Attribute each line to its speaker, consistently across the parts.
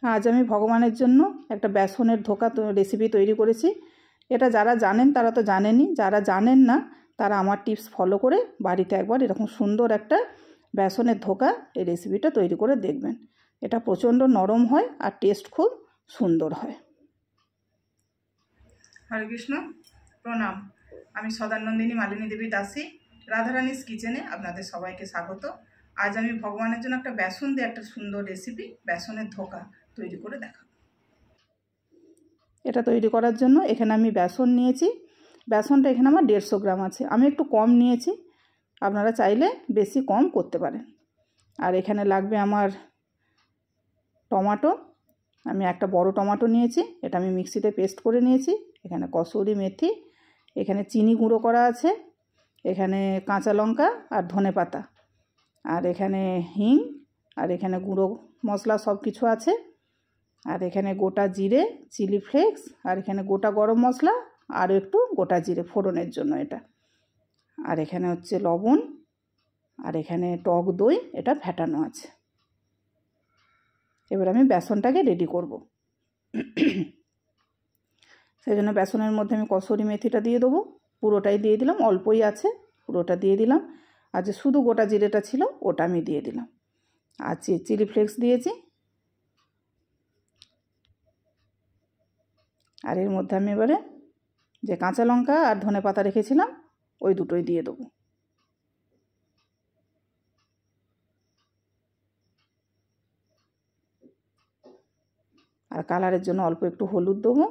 Speaker 1: আজ আমি ভগবানের জন্য একটা বেসনের ধোকা রেসিপি তৈরি করেছি। এটা যারা জানেন তারা তো জানেনই, যারা জানেন না তারা আমার টিপস ফলো করে বাড়িতে একবার এরকম সুন্দর একটা বেসনের ধোকা এই রেসিপিটা তৈরি করে দেখবেন। এটা প্রচণ্ড নরম হয় আর টেস্ট খুব সুন্দর হয়। হরে কৃষ্ণ, প্রণাম। আমি সদানন্দিনী মালিনী দেবী দাসী, রাধারানীস কিচেনে আপনাদের সবাইকে স্বাগত। আজ আমি ভগবানের জন্য একটা বেসন দিয়ে একটা সুন্দর রেসিপি বেসনের ধোকা তৈরি করে দেখাবো। এটা তৈরি করার জন্য এখানে আমি বেসন নিয়েছি। বেসনটা এখানে আমার 150 গ্রাম আছে। আমি একটু কম নিয়েছি, আপনারা চাইলে বেশি কম করতে পারেন। আর এখানে লাগবে আমার টমেটো। আমি একটা বড় টমেটো নিয়েছি, এটা আমি মিক্সিতে পেস্ট করে নিয়েছি। এখানে কসুরি মেথি, এখানে চিনি গুঁড়ো করা আছে, এখানে কাঁচা লঙ্কা আর ধনেপাতা, আর এখানে হিং, আর এখানে গুঁড়ো মশলা সব কিছু আছে, আর এখানে গোটা জিরে, চিলি ফ্লেক্স, আর এখানে গোটা গরম মশলা আর একটু গোটা জিরে ফোড়নের জন্য এটা, আর এখানে হচ্ছে লবণ, আর এখানে টক দই, এটা ফেটানো আছে। এবার আমি বেসনটাকে রেডি করব। সেই জন্য বেসনের মধ্যে আমি কসুরি মেথিটা দিয়ে দেবো, পুরোটাই দিয়ে দিলাম, অল্পই আছে পুরোটা দিয়ে দিলাম। আর যে শুধু গোটা জিরেটা ছিল ওটা আমি দিয়ে দিলাম, আর চিলি ফ্লেক্স দিয়েছি। আর এর মধ্যে আমি এবারে যে কাঁচা লঙ্কা আর ধনেপাতা রেখেছিলাম ওই দুটোই দিয়ে দেবো। আর কালারের জন্য অল্প একটু হলুদ দেবো,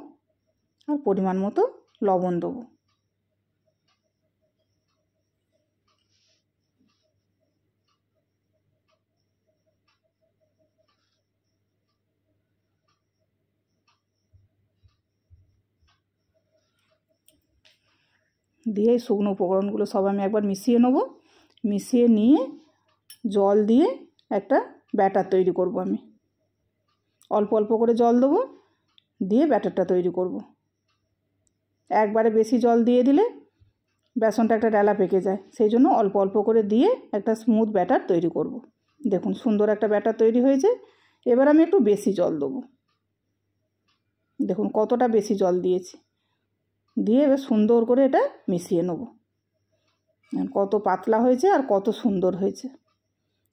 Speaker 1: আর পরিমাণ মতো লবণ দেবো। দিয়ে শুকনো উপকরণগুলো সব আমি একবার মিশিয়ে নেব। মিশিয়ে নিয়ে জল দিয়ে একটা ব্যাটার তৈরি করব। আমি অল্প অল্প করে জল দেবো, দিয়ে ব্যাটারটা তৈরি করব। একবারে বেশি জল দিয়ে দিলে বেসনটা একটা ডেলা পেকে যায়, সেই জন্য অল্প অল্প করে দিয়ে একটা স্মুথ ব্যাটার তৈরি করব। দেখুন সুন্দর একটা ব্যাটার তৈরি হয়েছে। এবার আমি একটু বেশি জল দেবো, দেখুন কতটা বেশি জল দিয়েছি। দিয়ে এবার সুন্দর করে এটা মিশিয়ে নেব। কত পাতলা হয়েছে আর কত সুন্দর হয়েছে।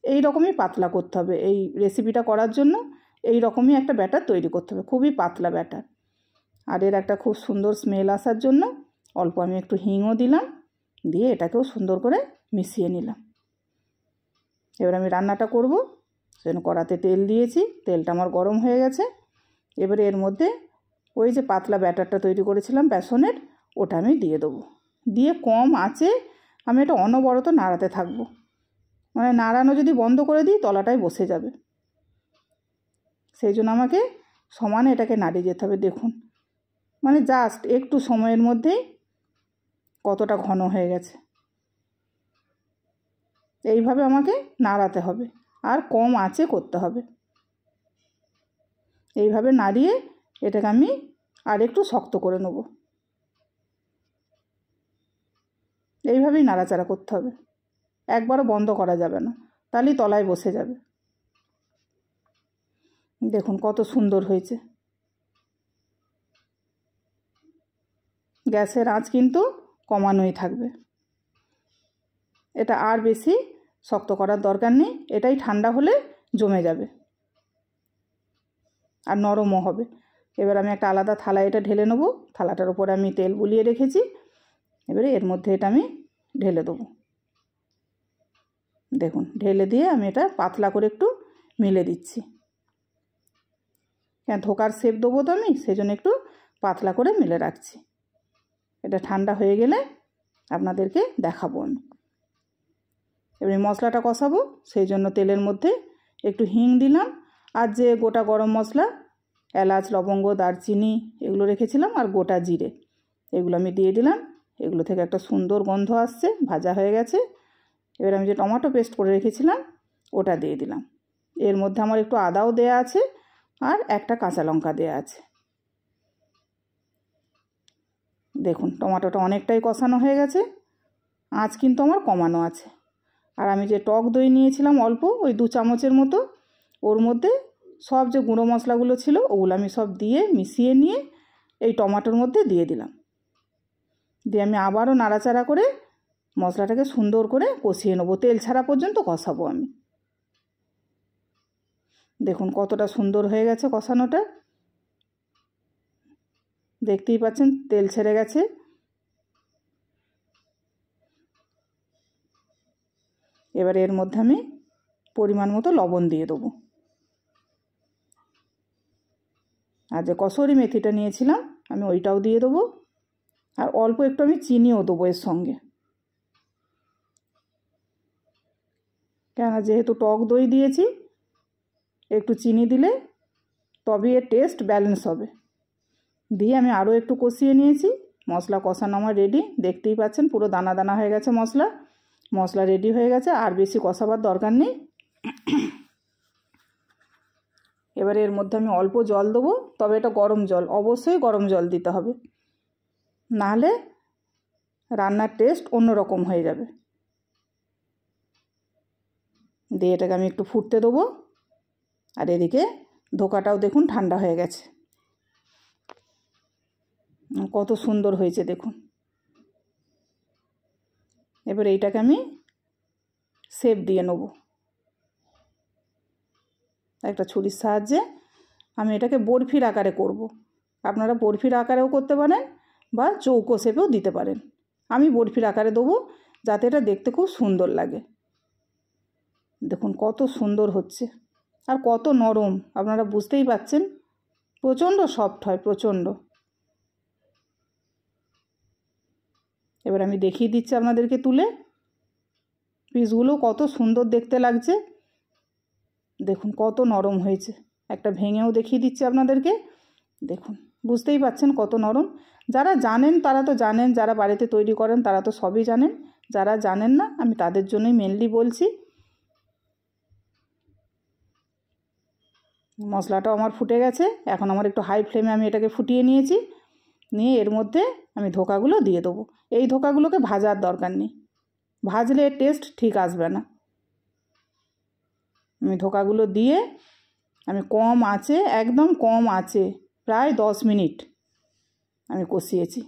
Speaker 1: এই রকমই পাতলা করতে হবে এই রেসিপিটা করার জন্য। এই রকমই একটা ব্যাটার তৈরি করতে হবে, খুবই পাতলা ব্যাটার। আর এর একটা খুব সুন্দর স্মেল আসার জন্য অল্প আমি একটু হিংও দিলাম, দিয়ে এটাকেও সুন্দর করে মিশিয়ে নিলাম। এবার আমি রান্নাটা করব। সেজন্য কড়াতে তেল দিয়েছি, তেলটা আমার গরম হয়ে গেছে। এবারে এর মধ্যে ওই যে পাতলা ব্যাটারটা তৈরি করেছিলাম বেসনের, ওটা আমি দিয়ে দেবো। দিয়ে কম আঁচে আমি এটা অনবরত নাড়াতে থাকবো। মানে নাড়ানো যদি বন্ধ করে দিই তলাটায় বসে যাবে, সেই জন্য আমাকে সমানে এটাকে নাড়িয়ে যেতে হবে। দেখুন মানে জাস্ট একটু সময়ের মধ্যেই কতটা ঘন হয়ে গেছে। এইভাবে আমাকে নাড়াতে হবে আর কম আঁচে করতে হবে। এইভাবে নাড়িয়ে এটাকে আমি আর একটু শক্ত করে নেব। এইভাবেই নাড়াচাড়া করতে হবে, একবারও বন্ধ করা যাবে না, তাহলেই তলায় বসে যাবে। দেখুন কত সুন্দর হয়েছে। গ্যাসের আঁচ কিন্তু কমানোই থাকবে। এটা আর বেশি শক্ত করার দরকার নেই, এটাই ঠান্ডা হলে জমে যাবে আর নরমও হবে। এবার আমি একটা আলাদা থালায় এটা ঢেলে নেব। থালাটার উপরে আমি তেল বুলিয়ে রেখেছি, এবারে এর মধ্যে এটা আমি ঢেলে দেবো। দেখুন ঢেলে দিয়ে আমি এটা পাতলা করে একটু মিলে দিচ্ছি। হ্যাঁ, ধোকার শেপ দেবো তো আমি, সেই জন্য একটু পাতলা করে মিলে রাখছি। এটা ঠান্ডা হয়ে গেলে আপনাদেরকে দেখাবো আমি। এবারে মশলাটা কষাবো, সেই জন্য তেলের মধ্যে একটু হিং দিলাম, আর যে গোটা গরম মশলা এলাচ, লবঙ্গ, দারচিনি এগুলো রেখেছিলাম, আর গোটা জিরে এগুলো আমি দিয়ে দিলাম। এগুলো থেকে একটা সুন্দর গন্ধ আসছে, ভাজা হয়ে গেছে। এবার আমি যে টমেটো পেস্ট করে রেখেছিলাম ওটা দিয়ে দিলাম। এর মধ্যে আমার একটু আদাও দেয়া আছে, আর একটা কাঁচা লঙ্কা দেয়া আছে। দেখুন টমেটোটা অনেকটাই কষানো হয়ে গেছে, আঁচ কিন্তু আমার কমানো আছে। আর আমি যে টক দই নিয়েছিলাম অল্প, ওই 2 চামচের মতো, ওর মধ্যে সব যে গুঁড়ো মশলাগুলো ছিল ওগুলো আমি সব দিয়ে মিশিয়ে নিয়ে এই টমেটোর মধ্যে দিয়ে দিলাম। দিয়ে আমি আবারও নাড়াচাড়া করে মশলাটাকে সুন্দর করে কষিয়ে নেবো, তেল ছাড়া পর্যন্ত কষাবো আমি। দেখুন কতটা সুন্দর হয়ে গেছে কষানোটা, দেখতেই পাচ্ছেন তেল ছেড়ে গেছে। এবার এর মধ্যে আমি পরিমাণ মতো লবণ দিয়ে দেবো। আর যে কসুরি মেথিটা নিয়েছিলাম আমি ওইটাও দিয়ে দেবো, আর অল্প একটু আমি চিনিও দেবো এর সঙ্গে, কেননা যেহেতু টক দই দিয়েছি একটু চিনি দিলে তবে এর টেস্ট ব্যালেন্স হবে। দিয়ে আমি আরও একটু কষিয়ে নিয়েছি। মশলা কষানো আমার রেডি, দেখতেই পাচ্ছেন পুরো দানা দানা হয়ে গেছে মশলা রেডি হয়ে গেছে, আর বেশি কষাবার দরকার নেই। এবারে এর মধ্যে আমি অল্প জল দেবো, তবে এটা গরম জল, অবশ্যই গরম জল দিতে হবে, নাহলে রান্নার টেস্ট অন্যরকম হয়ে যাবে। দিয়ে এটাকে আমি একটু ফুটতে দেবো। আর এদিকে ধোকাটাও দেখুন ঠান্ডা হয়ে গেছে, কত সুন্দর হয়েছে দেখুন। এবার এইটাকে আমি শেপ দিয়ে নেব একটা ছুরির সাহায্যে। আমি এটাকে বরফির আকারে করব, আপনারা বরফির আকারেও করতে পারেন বা চৌকো শেপেও দিতে পারেন। আমি বরফির আকারে দেবো যাতে এটা দেখতে খুব সুন্দর লাগে। দেখুন কত সুন্দর হচ্ছে আর কত নরম, আপনারা বুঝতেই পাচ্ছেন, প্রচণ্ড সফট হয়, প্রচণ্ড। এবার আমি দেখিয়ে দিচ্ছি আপনাদেরকে তুলে, পিসগুলো কত সুন্দর দেখতে লাগছে, দেখুন কত নরম হয়েছে। একটা ভেঙেও দেখিয়ে দিচ্ছি আপনাদেরকে, দেখুন বুঝতেই পাচ্ছেন কত নরম। যারা জানেন তারা তো জানেন, যারা বাড়িতে তৈরি করেন তারা তো সবই জানেন, যারা জানেন না আমি তাদের জন্যই মেনলি বলছি। মশলাটাও আমার ফুটে গেছে, এখন আমার একটু হাই ফ্লেমে আমি এটাকে ফুটিয়ে নিয়েছি। নিয়ে এর মধ্যে আমি ধোকাগুলো দিয়ে দেবো। এই ধোকাগুলোকে ভাজার দরকার নেই, ভাজলে এর টেস্ট ঠিক আসবে না। আমি ধোকাগুলো দিয়ে আমি কম আঁচে, একদম কম আঁচে প্রায় 10 মিনিট আমি কষিয়েছি।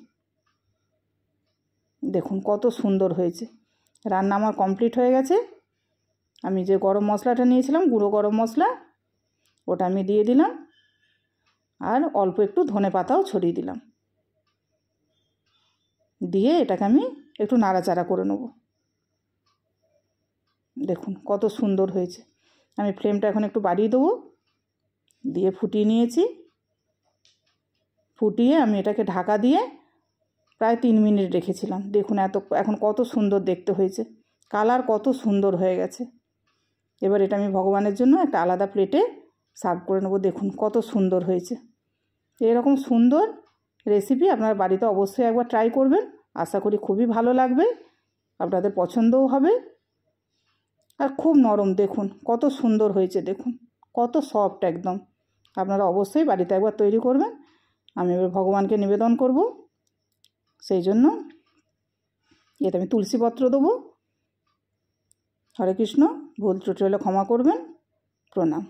Speaker 1: দেখুন কত সুন্দর হয়েছে। রান্না আমার কমপ্লিট হয়ে গেছে। আমি যে গরম মশলাটা নিয়েছিলাম, গুঁড়ো গরম মশলা, ওটা আমি দিয়ে দিলাম, আর অল্প একটু ধনে পাতাও ছড়িয়ে দিলাম। দিয়ে এটাকে আমি একটু নাড়াচাড়া করে নেব। দেখুন কত সুন্দর হয়েছে। আমি ফ্লেমটা এখন একটু বাড়িয়ে দেবো, দিয়ে ফুটিয়ে নিয়েছি। ফুটিয়ে আমি এটাকে ঢাকা দিয়ে প্রায় 3 মিনিট রেখেছিলাম। দেখুন এখন কত সুন্দর দেখতে হয়েছে, কালার কত সুন্দর হয়ে গেছে। এবার এটা আমি ভগবানের জন্য একটা আলাদা প্লেটে সার্ভ করে নেব। দেখুন কত সুন্দর হয়েছে। এরকম সুন্দর রেসিপি আপনারা বাড়িতে অবশ্যই একবার ট্রাই করবেন, আশা করি খুবই ভালো লাগবে, আপনাদের পছন্দও হবে। আর খুব নরম, দেখুন কত সুন্দর হয়েছে, দেখুন কত সফট একদম। আপনারা অবশ্যই বাড়িতে একবার তৈরি করবেন। আমি এবার ভগবানকে নিবেদন করব, সেই জন্য এতে আমি তুলসী পত্র দেবো। হরে কৃষ্ণ, ভুল ত্রুটি হলে ক্ষমা করবেন, প্রণাম।